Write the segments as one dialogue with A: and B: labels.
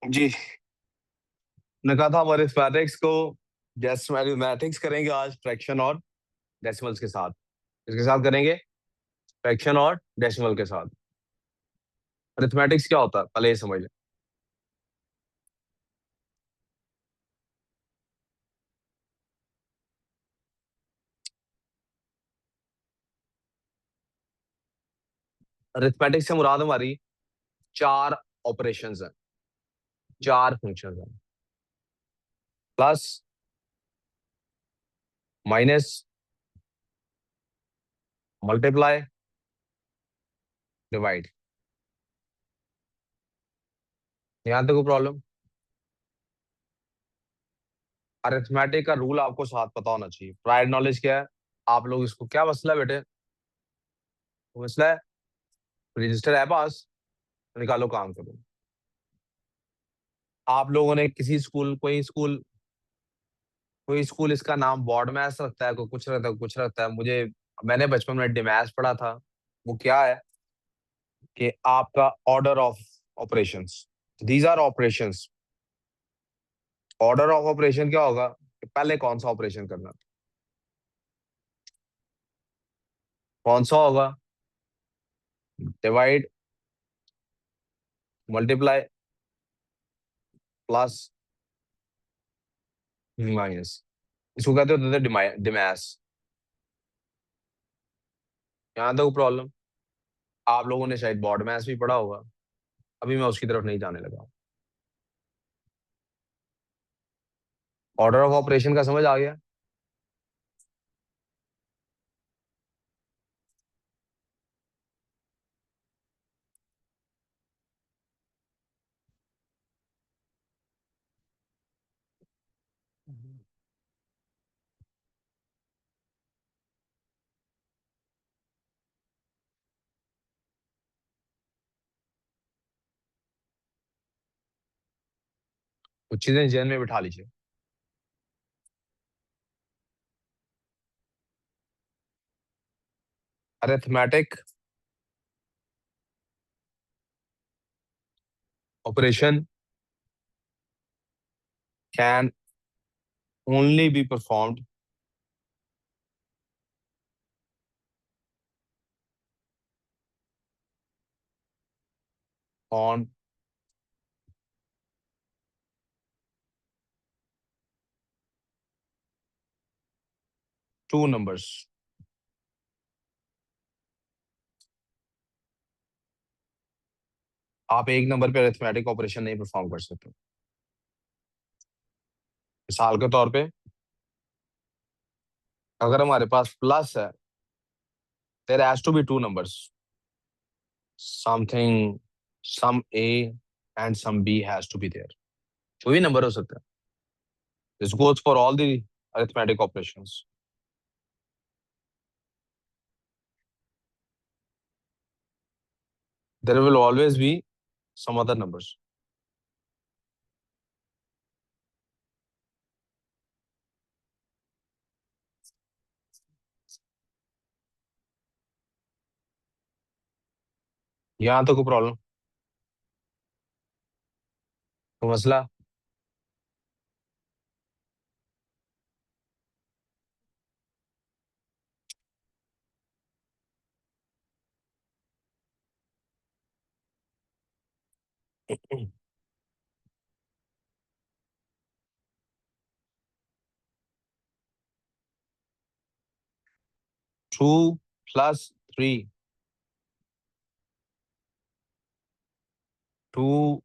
A: जी। ने कहा था हमारे मैथमेटिक्स को जस्ट मैथमेटिक्स करेंगे आज फ्रैक्शन और डेसिमल्स के साथ। इसके साथ करेंगे फ्रैक्शन और डेसिमल के साथ। अरिथमेटिक्स क्या होता है पहले ये समझ लें। अरिथमेटिक्स से मुराद हमारी चार ऑपरेशंस हैं, चार फंक्शंस हैं। Plus, minus, multiply, divide. यहाँ तक कोई प्रॉब्लम? अरिथमेटिक का रूल आपको साथ पता होना चाहिए। प्रायर नॉलेज क्या है? आप लोग इसको क्या मसला है बेटे? मसला है रजिस्टर है पास, निकालो काम करो। आप लोगों ने किसी स्कूल कोई स्कूल इसका नाम बॉर्ड मैथ्स रखता है, कोई कुछ रखता है, कुछ रखता है। मैंने बचपन में डिमैथ्स पढ़ा था। वो क्या है कि आपका order of operations, these are operations. Order of operation क्या होगा कि पहले कौन सा ऑपरेशन करना, कौन सा होगा? Divide, multiply, plus, minus. इसको कहते होते थे डिमैथ्स। यहाँ तक प्रॉब्लम? आप लोगों ने शायद बोर्ड मैथ्स भी पढ़ा होगा। अभी मैं उसकी तरफ नहीं जाने लगा। ऑर्डर ऑफ ऑपरेशन का समझ आ गया? कुछ चीजें जहन में बिठा लीजिए। Arithmetic operation can only be performed on two numbers. आप एक नंबर पे अरिथमेटिक ऑपरेशन नहीं परफॉर्म कर सकते। मिसाल के तौर पे, अगर हमारे पास प्लस है, there has to be two numbers, something, some A and some B has to be there. कोई भी नंबर हो सकता है। This goes for all the arithmetic operations. There will always be some other numbers. यहाँ तो कोई problem, कोई मसला? 2 + 3, two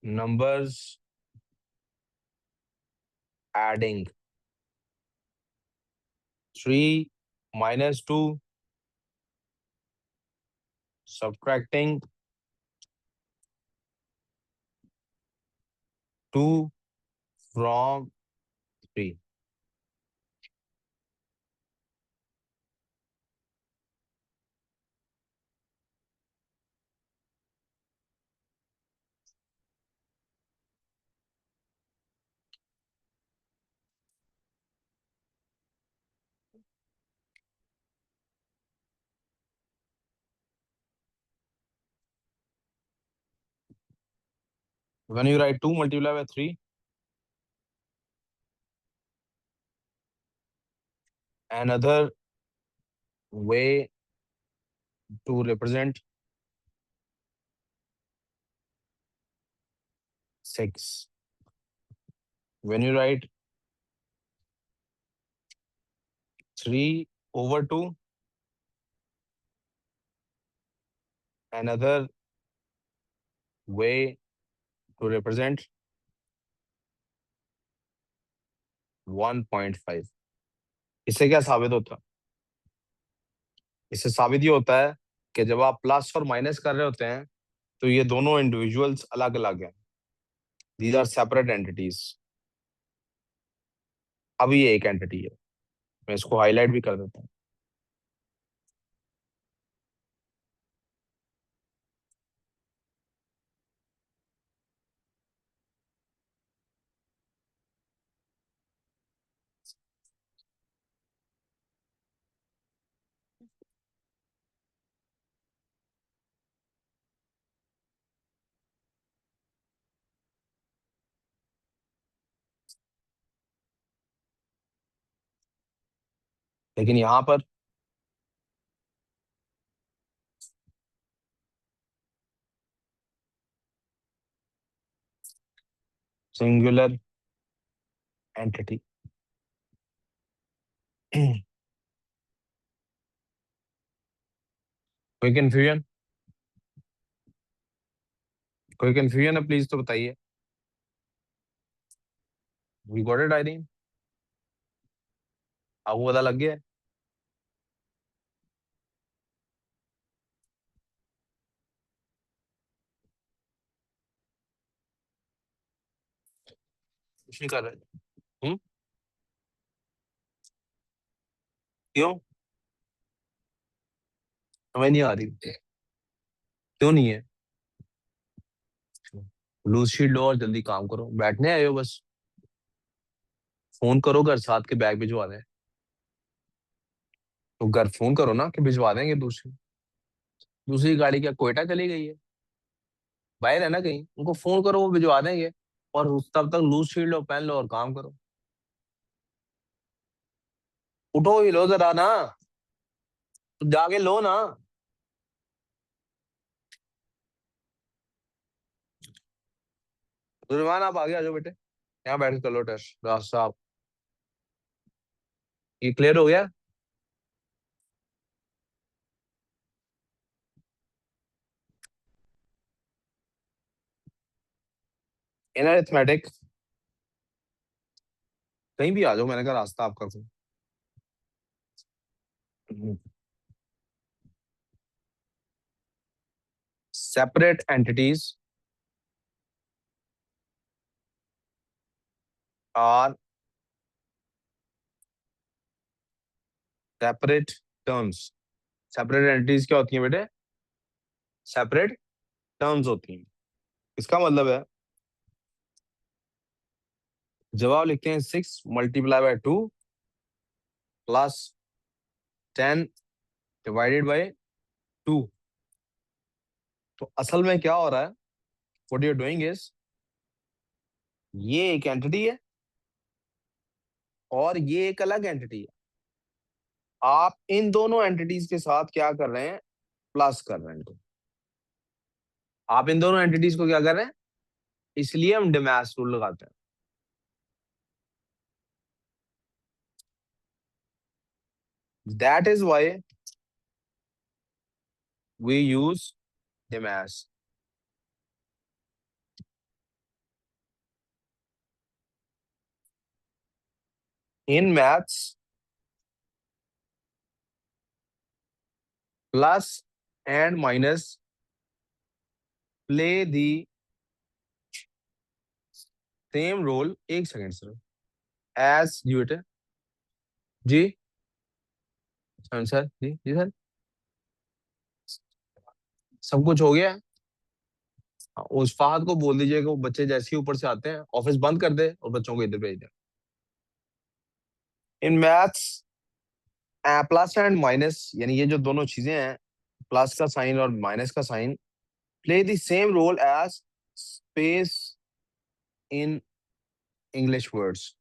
A: numbers adding, 3 - 2 subtracting, 2 from 3। When you write 2 multiplied by 3, another way to represent 6. When you write 3 over 2, another way to represent 1.5. इससे क्या साबित होता है? इससे साबित ये होता है कि जब आप प्लस और माइनस कर रहे होते हैं तो ये दोनों इंडिविजुअल्स अलग अलग हैं. These are separate entities. अभी ये एक एंटिटी है. मैं इसको हाईलाइट भी कर देता हूँ. लेकिन यहाँ पर सिंगुलर एंटिटी. कोई कंफ्यूजन? कोई कंफ्यूजन है प्लीज तो बताइए. We got it I think. आपको पता लग गया? कुछ नहीं कर रहे. क्यों? हमें नहीं आ रही. क्यों नहीं है? लूज शीट लो और जल्दी काम करो. बैठने आए हो बस. फोन करो घर साथ के बैग भिजवा दें. तो घर फोन करो ना कि भिजवा देंगे. दूसरी दूसरी गाड़ी क्या कोयटा चली गई है? बाहर है ना कहीं. उनको फोन करो वो भिजवा देंगे. और तब तक लूज शीट लो पहन लो और काम करो. उठो ही लो जरा ना. तो जाके लो ना. रुमान आप आगे आ जाओ बेटे. यहाँ बैठ के कर लो टेस्ट रास्ता आप. ये क्लियर हो गया? इन अरिथमेटिक कहीं भी आ जाओ. मैंने कहा रास्ता आपका. Separate entities are separate terms. Separate entities क्या होती हैं बेटे? सेपरेट टर्म्स होती हैं. इसका मतलब है जब आप लिखते हैं 6 multiply by 2 plus 10 divided by 2, तो असल में क्या हो रहा है? What you are doing is, ये एक एंटिटी है और ये एक अलग एंटिटी है. आप इन दोनों एंटिटीज के साथ क्या कर रहे हैं? प्लस कर रहे हैं इनको. आप इन दोनों एंटिटीज को क्या कर रहे हैं? इसलिए हम डिमैस रूल लगाते हैं. That is why we use DMAS. In maths plus and minus play the same role. एक सेकेंड सर. एज जी बेटे. जी सर. जी जी सर. सब कुछ हो गया है. हाँ, उस फहद को बोल दीजिए कि वो बच्चे जैसे ही ऊपर से आते हैं ऑफिस बंद कर दे और बच्चों को इधर भेज दे. In maths plus and minus यानी ये जो दोनों चीजें हैं, प्लस का साइन और माइनस का sign, play the same role as space in English words.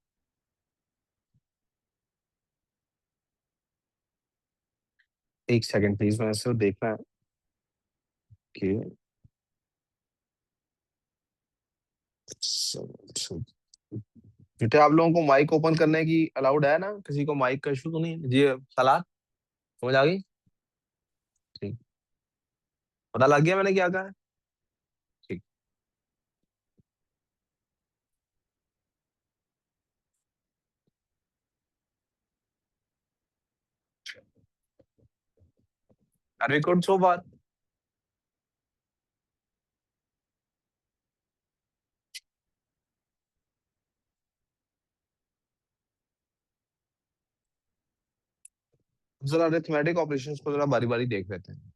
A: एक सेकंड प्लीज, मैं सिर्फ देखना है कि बेटे आप लोगों को माइक ओपन करने की अलाउड है ना? किसी को माइक का इशू तो नहीं है जी? सलाह समझ आ गई? ठीक, पता लग गया मैंने क्या कहा है? ठीक। आर वी गुड सो फार? जरा अरिथमेटिक ऑपरेशंस को जरा बारी बारी देख लेते हैं,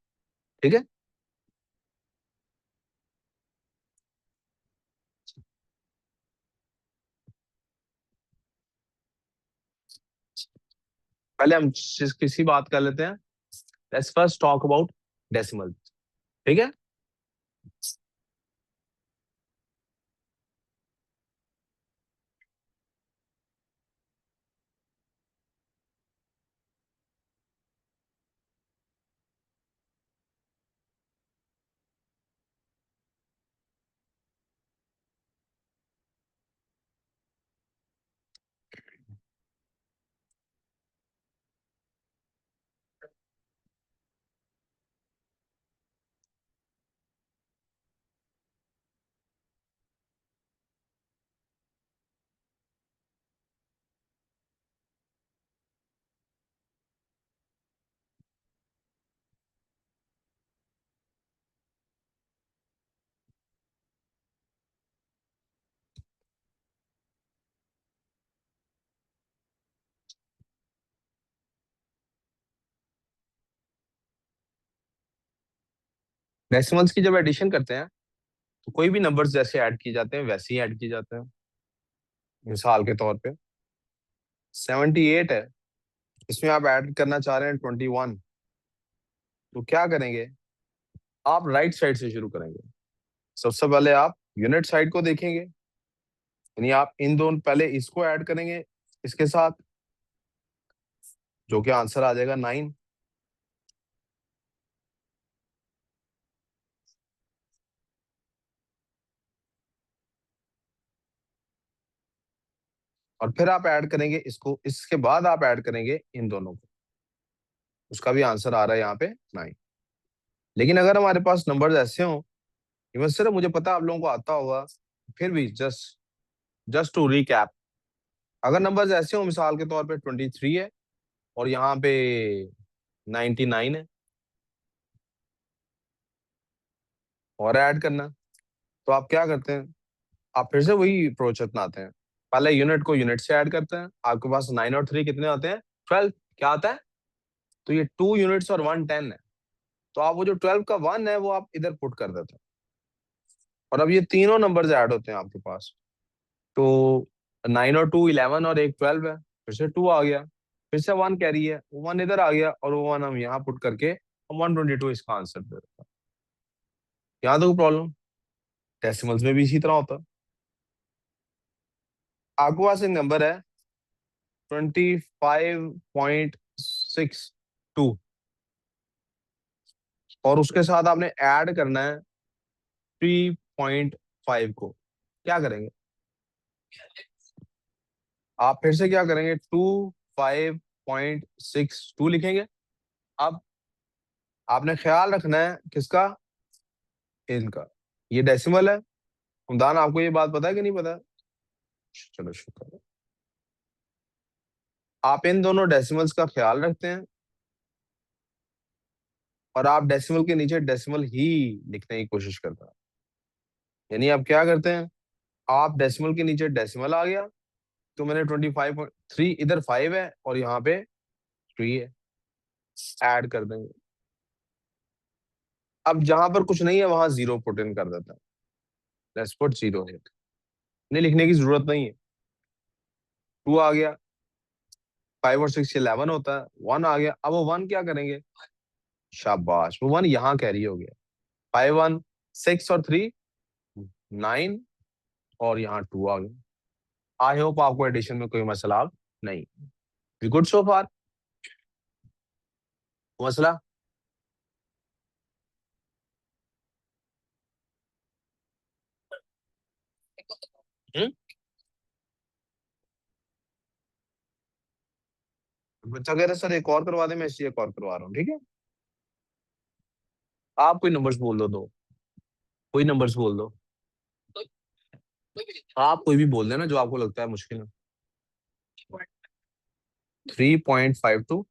A: ठीक है? पहले हम किसी बात कर लेते हैं। Let's first talk about decimal, ठीक है? डेसिमल्स की जब एडिशन करते हैं तो कोई भी नंबर्स जैसे ऐड किए जाते हैं वैसे ही ऐड किए जाते हैं। मिसाल के तौर पे 78 है, इसमें आप ऐड करना चाह रहे हैं 21, तो क्या करेंगे? आप राइट साइड से शुरू करेंगे। सबसे पहले आप यूनिट साइड को देखेंगे, यानी आप इन दोनों पहले इसको ऐड करेंगे इसके साथ, जो कि आंसर आ जाएगा 9। और फिर आप ऐड करेंगे इसको, इसके बाद आप ऐड करेंगे इन दोनों को, उसका भी आंसर आ रहा है यहाँ पे 9। लेकिन अगर हमारे पास नंबर्स ऐसे हों, इवन सिर्फ मुझे पता है आप लोगों को आता होगा, फिर भी जस्ट जस्ट टू रिकैप, अगर नंबर्स ऐसे हो मिसाल के तौर पे 23 है और यहाँ पे 99 है, और ऐड करना, तो आप क्या करते हैं? आप फिर से वही अप्रोच अपनाते हैं। पहले यूनिट को यूनिट से ऐड करते हैं। आपके पास 9 और 3 कितने आते हैं? 12। क्या आता है? तो ये 2 यूनिट्स और 1 10 है। तो आप वो जो 12 का 1 है वो आप इधर पुट कर देते हैं, और अब ये तीनों नंबर्स ऐड होते हैं आपके पास। तो 9 और 2 11 और एक 12 है, फिर से 2 आ गया, फिर से 1 कैरी है, वो 1 इधर आ गया, और वो 1 हम यहाँ पुट करके हम 122 इसका आंसर दे देते हैं। यहाँ तो प्रॉब्लम डेसिमल्स में भी इसी तरह होता है। आपके पास एक नंबर है 25.62, और उसके साथ आपने ऐड करना है 3.5 को। क्या करेंगे? आप फिर से क्या करेंगे? 25.62 लिखेंगे। अब आपने ख्याल रखना है किसका? इनका। ये डेसिमल है। हमदान आपको ये बात पता है कि नहीं पता? चलो शुक्र है। आप इन दोनों डेसिमल्स का ख्याल रखते हैं, और आप डेसिमल के नीचे डेसिमल ही लिखने की कोशिश करते हैं। यानी आप क्या करते हैं? आप डेसिमल के नीचे डेसिमल आ गया, तो मैंने 25.3, इधर 5 है और यहाँ पे 3 है, ऐड कर देंगे। अब जहां पर कुछ नहीं है वहां जीरो पुट इन कर देता है। लेट्स पुट 0 है, नहीं लिखने की जरूरत नहीं है। 2 आ गया, 5 और 6 11 होता है, 1 आ गया, अब वो 1 क्या करेंगे? शाबाश, वो 1 यहाँ कैरी हो गया। 5 1 6 और 3 9 और यहाँ 2 आ गया। आई होप आपको एडिशन में कोई मसला नहीं। वी गुड सो फार? मसला? हम्म? बच्चा कह रहा है सर एक और करवा दे, मैं इसलिए एक और करवा रहा हूँ, ठीक है। आप कोई नंबर्स बोल दो, कोई नंबर्स बोल दो। आप कोई भी बोल देना जो आपको लगता है मुश्किल है। 3.52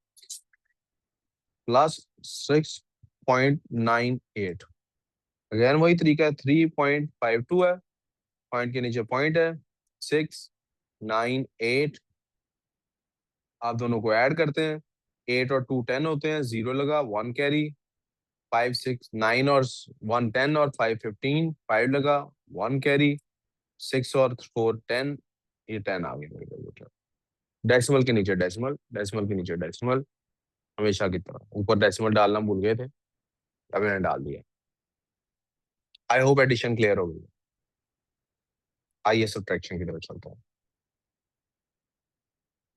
A: +6.98। अगेन वही तरीका है, 3.52 है, पॉइंट के नीचे पॉइंट है, 698। आप दोनों को ऐड करते हैं, 8 और 2 10 होते हैं, 0 लगा, 1 कैरी। 5 6 9 और 1 10 और 5 15, 5 लगा, 1 कैरी। 6 और 4 10, ये 10 आ गया मेरे को। डेसिमल के नीचे डेसिमल, डेसिमल के नीचे डेसिमल, हमेशा की तरह। ऊपर डेसिमल डालना भूल गए थे, अब मैंने डाल दिया। आई होप एडिशन क्लियर हो गई। आइए सब्ट्रैक्शन की तरफ चलता हूँ।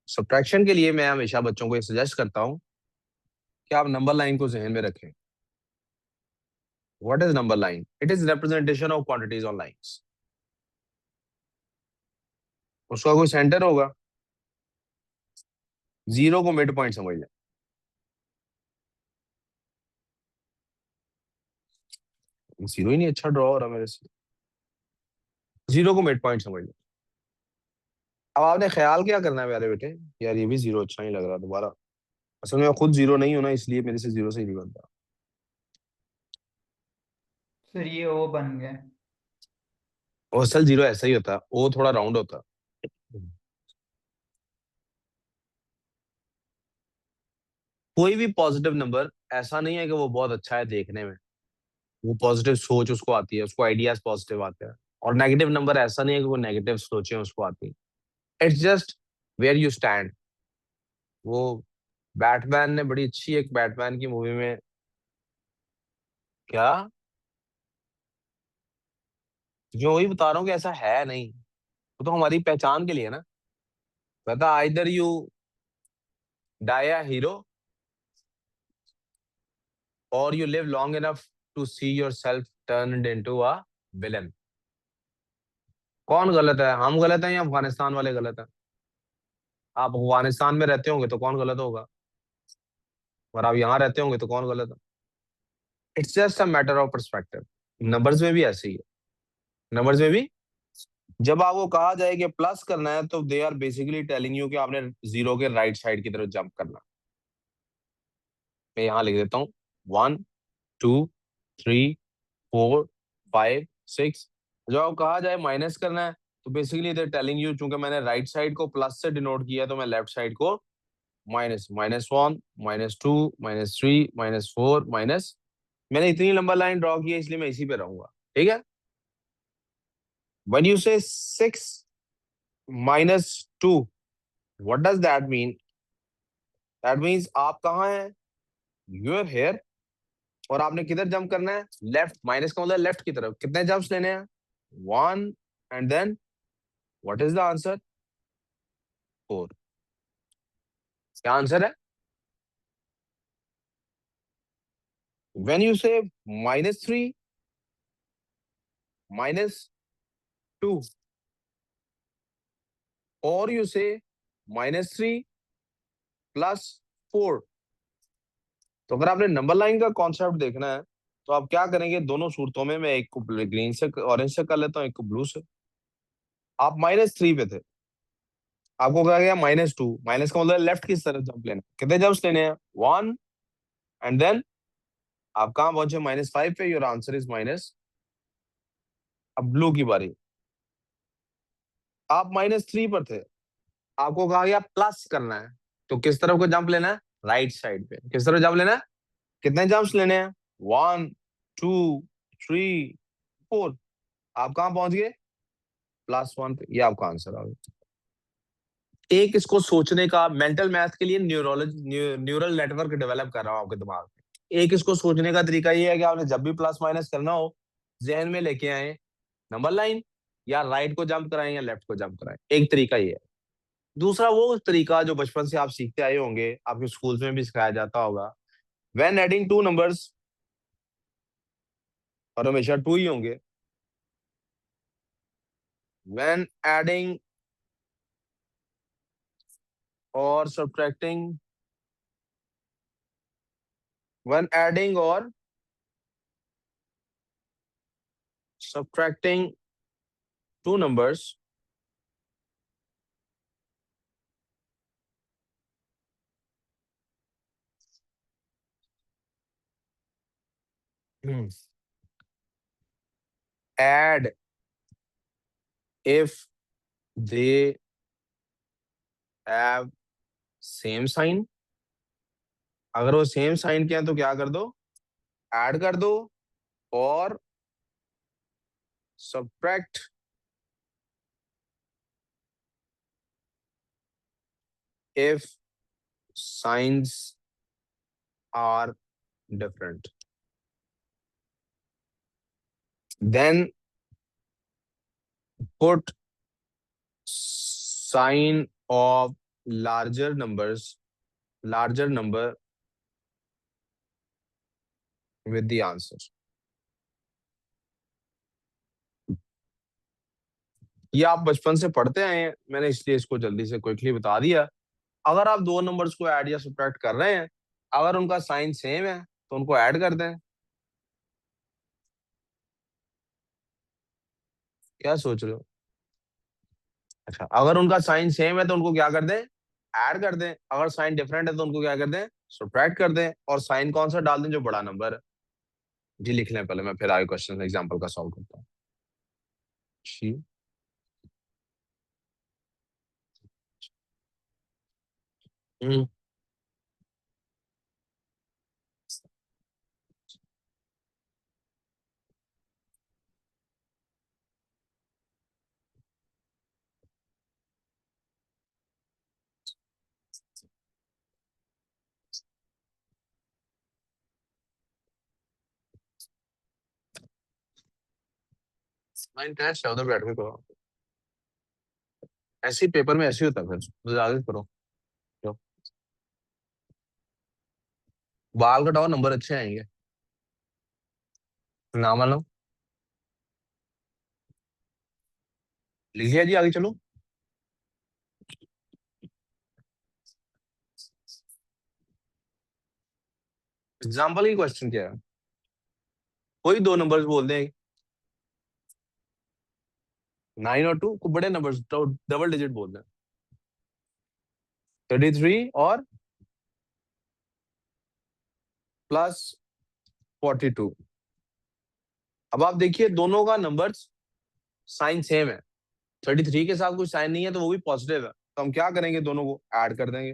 A: सब्ट्रैक्शन के लिए मैं हमेशा बच्चों को ये सजेस्ट करता हूँ कि आप नंबर लाइन को जहन में रखें। What is number line? It is representation of quantities on lines. उसका कोई सेंटर होगा, जीरो को मिड पॉइंट समझ लें। जीरो ही नहीं अच्छा ड्रॉ हो रहा मेरे से, जीरो को मिड पॉइंट समझ लें। अब आपने ख्याल क्या करना है प्यारे बेटे, यार ये भी जीरो अच्छा नहीं लग रहा दोबारा। असल में मैं खुद जीरो नहीं होना, इसलिए मेरे से जीरो से ही नहीं बनता।
B: सर ये ओ बन गया।
A: और असल जीरो ऐसा ही होता है, वो थोड़ा राउंड होता है। कोई भी पॉजिटिव नंबर ऐसा नहीं है कि वो बहुत अच्छा है देखने में, वो पॉजिटिव सोच उसको आती है, उसको आइडियाज पॉजिटिव आते हैं। और नेगेटिव नंबर ऐसा नहीं है कि वो नेगेटिव सोचे उसको आती है। It's just where you stand. वो बैटमैन ने बड़ी अच्छी एक बैटमैन की मूवी में, क्या, जो वही बता रहा हूँ कि ऐसा है नहीं, वो तो हमारी पहचान के लिए ना। कहता either you die a hero or you live long enough to see yourself turned into a villain. कौन गलत है, हम गलत हैं या अफगानिस्तान वाले गलत हैं? आप अफगानिस्तान में रहते होंगे तो कौन गलत होगा, और आप यहाँ रहते होंगे तो कौन गलत है? It's just a matter of perspective. Numbers में भी ऐसे ही है। नंबर्स में भी जब आपको कहा जाए कि प्लस करना है तो they are basically telling you कि आपने जीरो के राइट साइड की तरफ जंप करना। मैं यहाँ लिख देता हूँ, 1 2 3 4 5 6। जब आपको कहा जाए माइनस करना है तो बेसिकली दे टेलिंग यू, चूंकि मैंने राइट साइड को प्लस से डिनोट किया तो मैं लेफ्ट साइड को माइनस, -1 -2 -3 -4 माइनस। मैंने इतनी लंबा लाइन ड्रॉ किया इसलिए मैं इसी पे रहूंगा, ठीक है। When you say 6 -2, what does that mean? That means आप कहाँ हैं? You're here। और आपने किधर जंप करना है? लेफ्ट। माइनस का मतलब लेफ्ट की तरफ। कितने जंप्स लेने हैं? 1 and then what is the answer? 4। क्या आंसर है? When you say -3 -2 or you say -3 +4, तो अगर आपने नंबर लाइन का कॉन्सेप्ट देखना है तो आप क्या करेंगे, दोनों सूरतों में मैं एक को ग्रीन से ऑरेंज से कर लेता हूँ, एक को ब्लू से। आप -3 पे थे, आपको कहा गया -2। माइनस का मतलब लेफ्ट की तरफ जंप लेना। कितने जंप्स लेने हैं? 1 एंड देन आप कहाँ पहुंचे? -5 पे। Your answer is minus. अब ब्लू की बारी। आप -3 पर थे, आपको कहा गया प्लस करना है, तो किस तरफ को जंप लेना है? राइट साइड पे। किस तरफ जंप लेना है? कितने जंप्स लेने हैं? 1 2 3 4। आप कहाँ पहुंच गए? +1 पे। ये आपका आंसर आ गया। एक इसको सोचने का मेंटल मैथ के लिए न्यूरल नेटवर्क डेवलप कर रहा हूँ आपके दिमाग में। एक इसको सोचने का तरीका ये है कि आपने जब भी प्लस माइनस करना हो, जहन में लेके आए नंबर लाइन, या राइट को जंप कराएं या लेफ्ट को जंप कराएं, एक तरीका ये है। दूसरा वो तरीका जो बचपन से आप सीखते आए होंगे, आपके स्कूल्स में भी सिखाया जाता होगा, व्हेन एडिंग टू नंबर्स, और हमेशा टू ही होंगे, व्हेन एडिंग और सब्ट्रैक्टिंग, व्हेन एडिंग और subtracting two numbers, add if they have same sign, अगर वो सेम साइन के हैं तो क्या कर दो, ऐड कर दो, और subtract if signs are different, then put sign of larger number with the answer. ये आप बचपन से पढ़ते आए हैं, मैंने इसलिए इसको जल्दी से क्विकली बता दिया। अगर आप दो नंबर्स को ऐड या सब्ट्रैक्ट कर रहे हैं, अगर उनका साइन सेम है तो उनको ऐड कर दें। क्या सोच रहे हो? अच्छा, अगर उनका साइन सेम है तो उनको क्या कर दें, ऐड कर दें। अगर साइन डिफरेंट है तो उनको क्या कर दें, सब्ट्रैक्ट कर दें। और साइन कौन सा डाल दें, जो बड़ा नंबर है। जी लिख लें पहले, मैं फिर आगे क्वेश्चन एग्जांपल का सॉल्व करता हूँ। जी। हम्म। साइन टेस्ट है, उधर बैठ के करो। ऐसे ही पेपर में ऐसे ही होता है, फिर उधर आगे करो। जो बाल कटाओ, नंबर अच्छे आएंगे। ना मानो, लिख लिया जी, आगे चलो। एग्जाम्पल की क्वेश्चन क्या है, कोई दो नंबर्स बोल दें, 9 और 2 को बड़े नंबर्स, डबल डिजिट बोल दें, 33 और +42। अब आप देखिए दोनों का नंबर्स साइन सेम है, 33 के साथ कुछ साइन नहीं है तो वो भी पॉजिटिव है, तो हम क्या करेंगे, दोनों को ऐड कर देंगे।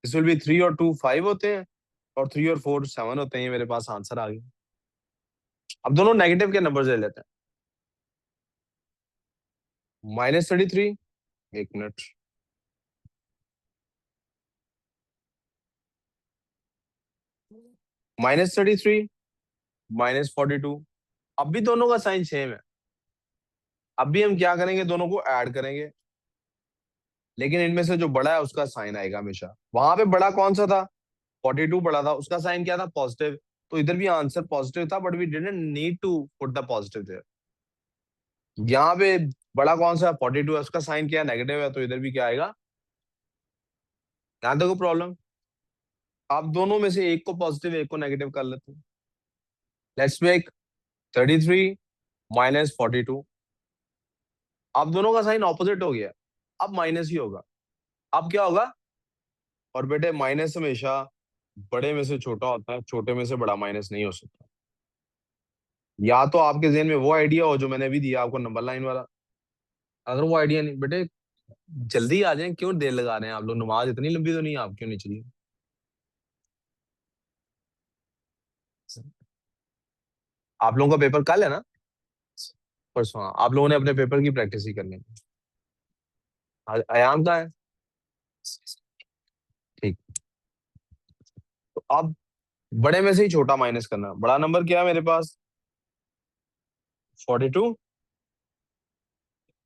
A: इस विल बी 3 और 2 5 होते हैं, और 3 और 4 7 होते हैं। मेरे पास आंसर आ गया। अब दोनों नेगेटिव के नंबर ले लेते हैं। -33, एक मिनट, -33, -42। अब भी दोनों का साइन सेम है। अब भी हम क्या करेंगे, दोनों को ऐड करेंगे, लेकिन इनमें से जो बड़ा है उसका साइन आएगा हमेशा। वहां पे बड़ा कौन सा था, 42 बड़ा था, उसका साइन क्या था, पॉजिटिव। तो इधर भी आंसर पॉजिटिव था, but we didn't need to put the positive there. यहाँ पे बड़ा कौन सा, 42 है, उसका साइन क्या है, नेगेटिव है, तो इधर भी क्या आएगा। यहाँ देखो प्रॉब्लम, आप दोनों में से एक को पॉजिटिव एक को नेगेटिव कर लेते हैं। Let's make 33 -42। अब दोनों का साइन ऑपोजिट हो गया, अब माइनस ही होगा। अब क्या होगा, और बेटे माइनस हमेशा बड़े में से छोटा होता है, छोटे में से बड़ा माइनस नहीं हो सकता। या तो आपके जहन में वो आइडिया हो जो मैंने अभी दिया आपको, नंबर लाइन वाला। अगर वो आइडिया नहीं, बेटे जल्दी आ जाएं, क्यों देर लगा रहे हैं आप लोग, नमाज इतनी लंबी तो नहीं है, आप क्यों नहीं चलिए। आप लोगों का पेपर कल है ना, परसों? हाँ, आप लोगों ने अपने पेपर की प्रैक्टिस ही करनी है। अयान का है, ठीक। तो अब बड़े में से ही छोटा माइनस करना। बड़ा नंबर क्या है मेरे पास, 42,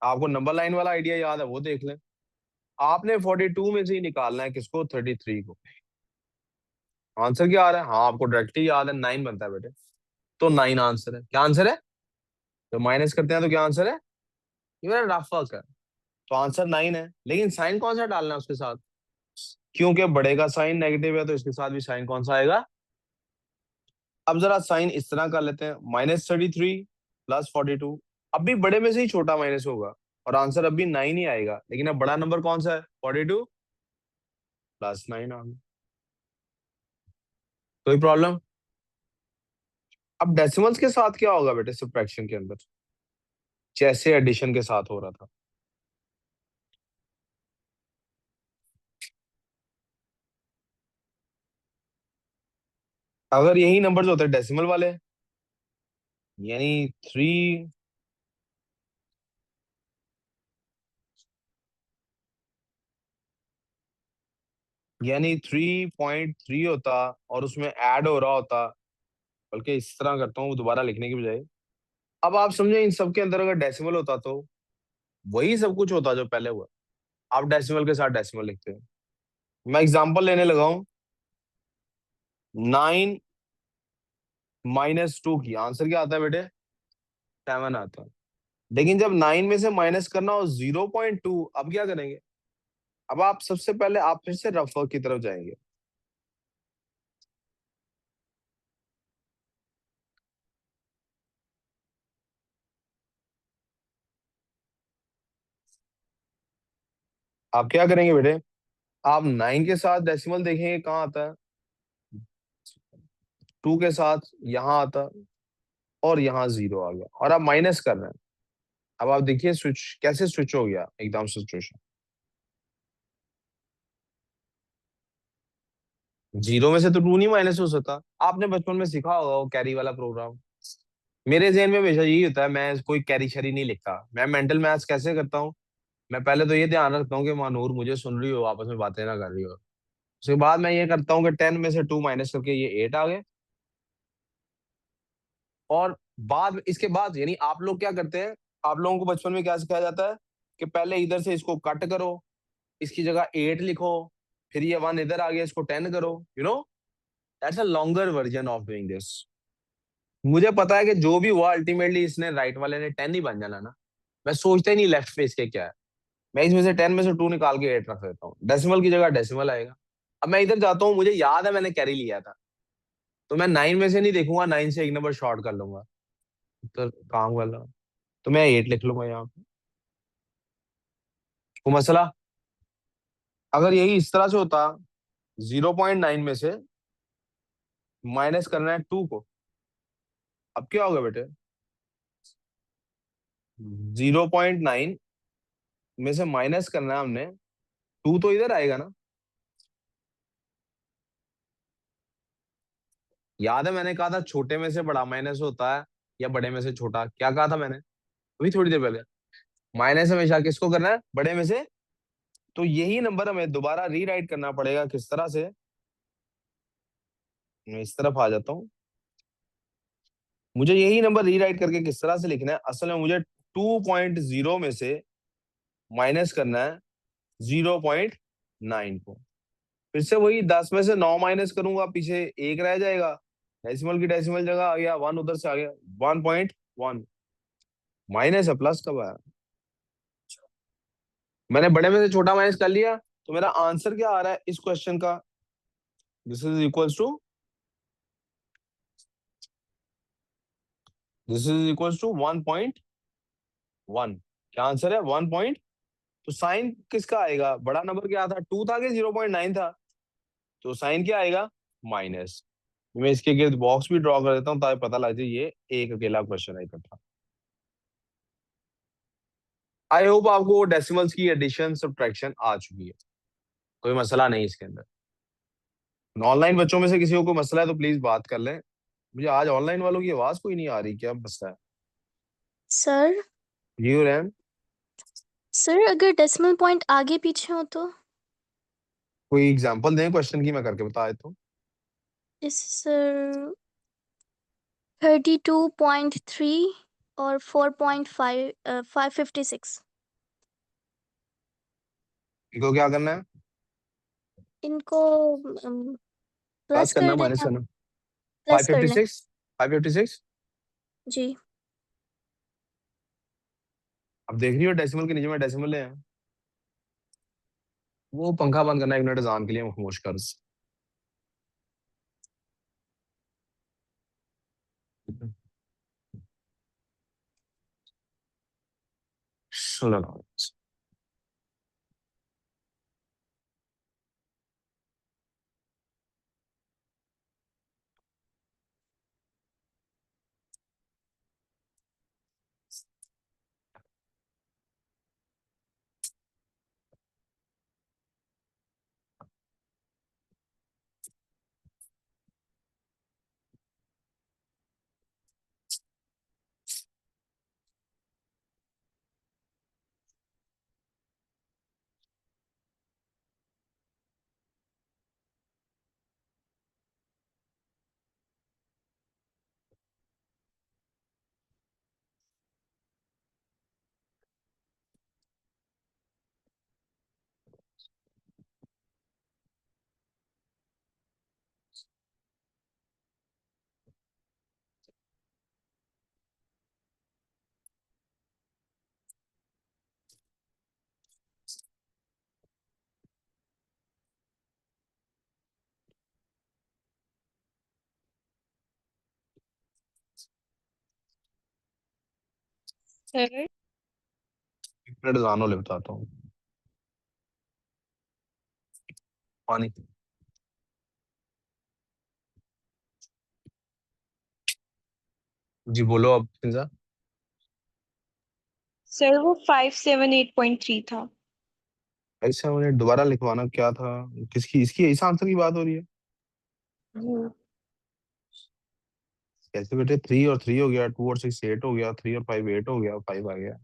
A: आपको नंबर लाइन वाला आइडिया याद है, वो देख लें। आपने 42 में से ही निकालना है किसको, 33 को। आंसर क्या आ रहा है, हाँ आपको डायरेक्टली याद है, 9 बनता है बेटे। तो 9 आंसर है। क्या आंसर है, तो माइनस करते हैं तो क्या आंसर है, ये मेरा रफ वर्क है। तो आंसर 9 है, लेकिन साइन कौन सा डालना है उसके साथ, क्योंकि बड़े का साइन नेगेटिव है तो इसके साथ भी साइन कौन सा आएगा। अब जरा साइन इस तरह कर लेते हैं, -33 +42। अब भी बड़े में से ही छोटा माइनस होगा और आंसर अब भी 9 ही आएगा, लेकिन अब बड़ा नंबर कौन सा है, 42 +9 आ गया। कोई प्रॉब्लम। अब डेसिमल्स के साथ क्या होगा बेटे सब्ट्रैक्शन के अंदर, जैसे एडिशन के साथ हो रहा था। अगर यही नंबर्स होते डेसिमल वाले, यानी 3, यानी 3.3 होता और उसमें ऐड हो रहा होता, बल्कि इस तरह करता हूँ दोबारा लिखने की बजाय। अब आप समझे इन सब के अंदर अगर डेसिमल होता तो वही सब कुछ होता जो पहले हुआ। आप डेसिमल के साथ डेसिमल लिखते हैं। मैं एग्जांपल लेने लगा हूं, 9 - 2 की आंसर क्या आता है बेटे, 7 आता है। लेकिन जब 9 में से माइनस करना हो 0.2, अब क्या करेंगे। अब आप सबसे पहले आप फिर से रफ वर्क की तरफ जाएंगे। आप क्या करेंगे बेटे, आप 9 के साथ डेसिमल देखेंगे कहाँ आता है, 2 के साथ यहाँ आता, और यहाँ 0 आ गया, और आप माइनस कर रहे हैं। अब आप देखिए स्विच कैसे स्विच हो गया एकदम सिचुएशन। 0 में से तो 2 नहीं माइनस हो सकता। आपने बचपन में सीखा होगा वो कैरी वाला प्रोग्राम। मेरे जहन में हमेशा यही होता है, मैं कोई कैरी शैरी नहीं लिखता। मैं मेंटल मैथ्स कैसे करता हूँ, मैं पहले तो ये ध्यान रखता हूँ कि मानूर मुझे सुन रही हो, आपस में बातें ना कर रही हो। उसके बाद मैं ये करता हूँ कि 10 में से 2 माइनस करके ये 8 आ गए। और बाद इसके बाद यानी आप लोग क्या करते हैं, आप लोगों को बचपन में क्या सिखाया जाता है कि पहले इधर से इसको कट करो, इसकी जगह 8 लिखो, फिर ये 1 इधर आ गया, इसको 10 करो। You know that's a longer version of doing this. मुझे पता है कि जो भी हुआ अल्टीमेटली इसने राइट वाले ने 10 ही बन जाना ना। मैं सोचता ही नहीं लेफ्ट फेस के क्या है। मैं इसमें से 10 में से 2 निकाल के 8 रख देता हूँ, डेसिमल की जगह डेसिमल आएगा। अब मैं इधर जाता हूँ, मुझे याद है मैंने कैरी लिया था, तो मैं 9 में से नहीं देखूंगा, 9 से एक नंबर शॉर्ट कर लूंगा, तो काम कर लो। तो मैं 8 लिख लूंगा यहाँ पे। वो मसला अगर यही इस तरह से होता, 0.9 में से माइनस करना है 2 को, अब क्या होगा बेटे, 0.9 में से माइनस करना है हमने 2, तो इधर आएगा ना। याद है मैंने कहा था छोटे में से बड़ा माइनस होता है, या बड़े में से छोटा, क्या कहा था मैंने अभी थोड़ी देर पहले। माइनस हमेशा किसको करना है, बड़े में से। तो यही नंबर हमें दोबारा रीराइट करना पड़ेगा किस तरह से, मैं इस तरफ आ जाता हूँ। मुझे यही नंबर रीराइट करके किस तरह से लिखना है, असल में मुझे 2.0 में से माइनस करना है 0.9 को। फिर से वही 10 में से 9 माइनस करूंगा, पीछे एक रह जाएगा, डेसिमल की डेसिमल जगह आ गया, 1 उधर से आ गया, 1.1। माइनस है प्लस कब आया, मैंने बड़े में से छोटा माइनस कर लिया। तो मेरा आंसर क्या आ रहा है इस क्वेश्चन का, this is equals to, this is equals to 1.1। क्या आंसर है, 1 तो साइन किसका आएगा, बड़ा नंबर क्या था, 2 था कि 0.9 था, तो साइन क्या आएगा, माइनस। मैं इसके गिर्द बॉक्स भी ड्रॉ कर देता हूँ ताकि पता लग जाए ये एक अकेला क्वेश्चन है इकट्ठा। आई होप आपको डेसिमल्स की एडिशन सब्ट्रैक्शन आ चुकी है, कोई मसला नहीं इसके अंदर। ऑनलाइन बच्चों में से किसी को कोई मसला है तो प्लीज बात कर लें। मुझे आज ऑनलाइन वालों की आवाज कोई नहीं आ रही, क्या मसला है।
C: सर
A: जी रैम,
C: सर अगर डेसिमल पॉइंट आगे पीछे हो तो।
A: कोई एग्जांपल दें क्वेश्चन की, मैं करके बता देता हूँ।
C: इस सर 32.3 और 4.5 556।
A: इनको क्या करना है?
C: इनको
A: प्लस
C: प्लस
A: करना है,
C: करना
A: माइनस
C: है,
A: करना है?
C: प्लस करना है
A: 556, 556।
C: जी।
A: अब देख रही हो डेसिमल के नीचे में डेसिमल है। वो पंखा बंद करना 1 मिनट जान के लिए, खामोश कर। सुनो ना।
D: सर
A: 1 मिनट जानो ले बताता हूँ। पानी। जी बोलो अब फिजा।
D: सर वो 578.3 था।
A: ऐसा मैंने दोबारा लिखवाना क्या था? किसकी, इसकी इस आंसर की बात हो रही है?
D: हम्म,
A: कैसे बेटे? 3 और 3 हो गया, 2 और 6 8 हो गया, 3 और 5 8 हो गया, 5 आ गया,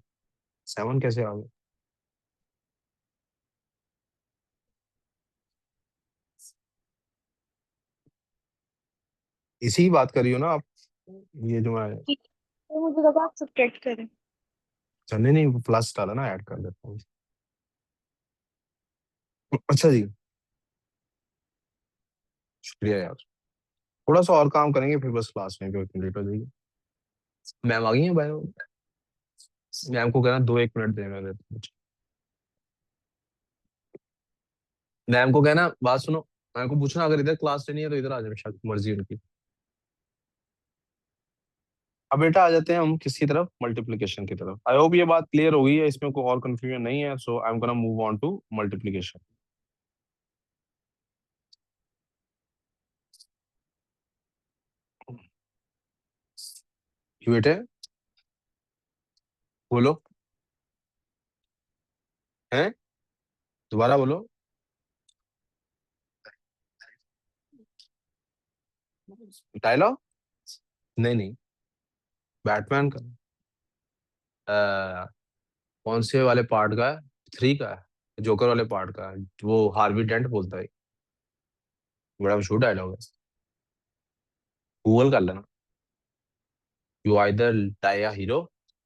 A: 7 कैसे आ गया? इसी की बात कर रही हो ना आप? ये जो मैं,
D: ठीक है, तो मुझे लगा आप सब्ट्रैक्ट करें।
A: चलने नहीं, प्लस डाला ना, ऐड कर देता हूँ। अच्छा जी, शुक्रिया यार। थोड़ा सा और काम करेंगे फिर बस क्लास में भी कंप्लीट हो जाएगी। मैम आ गई है बायो? मैम को कहना 2 1 मिनट देने देते मुझे। मैम को कहना, बात सुनो, मैम को पूछना अगर इधर क्लास लेनी है तो इधर आ जाए, शायद मर्जी उनकी। अब बेटा आ जाते हैं हम किसकी तरफ? मल्टीप्लिकेशन की तरफ। आई होप ये बात क्लियर हो गई है, इसमें कोई और कंफ्यूजन नहीं है। So I am gonna move on to multiplication. बेटे बोलो। हैं? दोबारा बोलो। डायलॉग? नहीं नहीं, बैटमैन का। कौन से वाले पार्ट का है? 3 का है, जोकर वाले पार्ट का है, वो हार्वी डेंट बोलता है। बड़ा मशहूर डायलॉग है, गूगल कर लेना। You either die a hero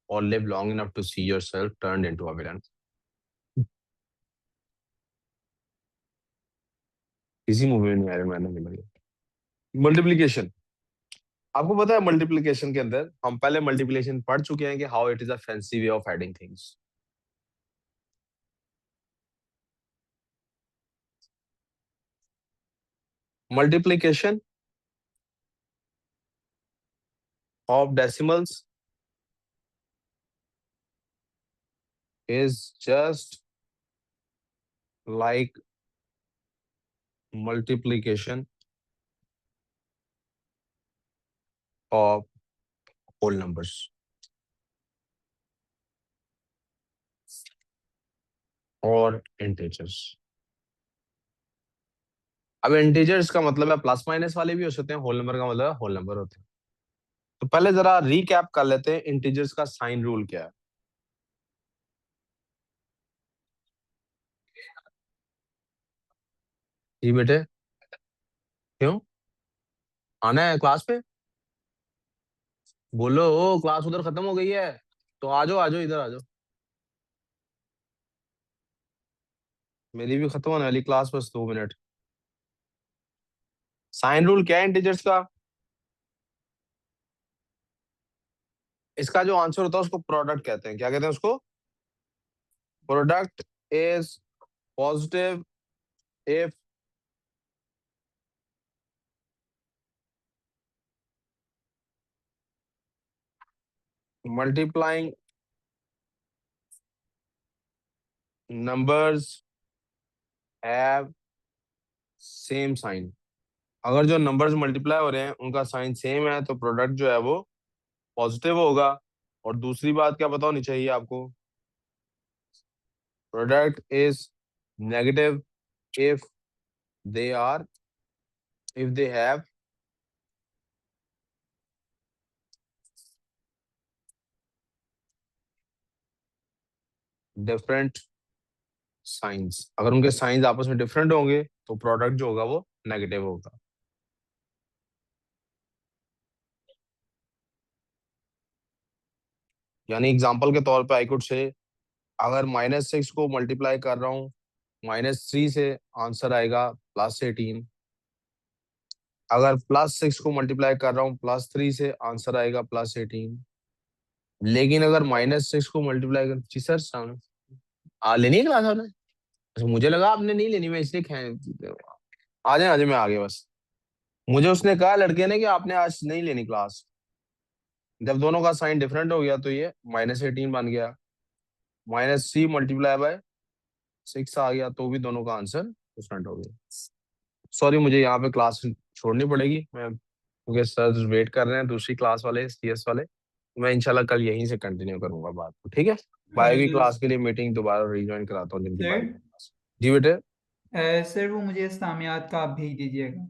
A: or live long enough to see yourself turned into a villain. किसी मूवी में नहीं आया, मैंने मिला। मल्टीप्लिकेशन, आपको पता है मल्टीप्लिकेशन के अंदर हम पहले मल्टीप्लिकेशन पढ़ चुके हैं कि how it is a fancy way of adding things. Multiplication of decimals is just like multiplication of whole numbers और integers। अब इंटीजर्स का मतलब है प्लस माइनस वाले भी हो सकते हैं, होल नंबर का मतलब है होल नंबर होते हैं। तो पहले जरा रीकैप कर लेते हैं, इंटीजर्स का साइन रूल क्या है। जी बेटे, क्यों आना है क्लास पे? बोलो, क्लास उधर खत्म हो गई है तो आ जाओ, आ जाओ, इधर आ जाओ। मेरी भी खत्म होने वाली क्लास, बस 2 मिनट। साइन रूल क्या है इंटीजर्स का? इसका जो आंसर होता है उसको प्रोडक्ट कहते हैं। क्या कहते हैं उसको? Product is positive if multiplying numbers have same sign। अगर जो नंबर्स मल्टीप्लाई हो रहे हैं उनका साइन सेम है तो प्रोडक्ट जो है वो पॉजिटिव होगा। और दूसरी बात क्या पता होनी चाहिए आपको? Product is negative if they are if they have different signs. अगर उनके साइंस आपस में डिफरेंट होंगे तो प्रोडक्ट जो होगा वो नेगेटिव होगा। यानी एग्जांपल के तौर पे आई कुड से, अगर -6 को मल्टीप्लाई कर रहा हूँ -3 से, आंसर आएगा +18। अगर +6 को मल्टीप्लाई कर रहा हूँ +3 से, आंसर आएगा +18। लेकिन अगर -6 को मल्टीप्लाई कर, जी सर सामने लेनी है क्लास आपने? अच्छा, मुझे लगा आपने नहीं लेनी, मैं इसलिए आ जाए मैं आ गया बस। मुझे उसने कहा लड़के ने कि आपने आज नहीं लेनी क्लास। जब दोनों का साइन डिफरेंट हो गया तो ये -18 बन गया। -3 मल्टीप्लाई बाय 6 आ गया तो भी दोनों का आंसर डिफरेंट हो गया। सॉरी, मुझे यहाँ पे क्लास छोड़नी पड़ेगी मैं, क्योंकि सर वेट कर रहे हैं, दूसरी क्लास वाले, CS वाले। मैं इंशाल्लाह कल यहीं से कंटिन्यू करूंगा बात को, ठीक है? बायो की क्लास के लिए मीटिंग दोबारा रिज्वाइन कराता हूँ जिनकी
B: सर
A: बायो की क्लास। जी बेटे।
B: सर वो मुझे इस्लामियात का आप भेज दीजिएगा।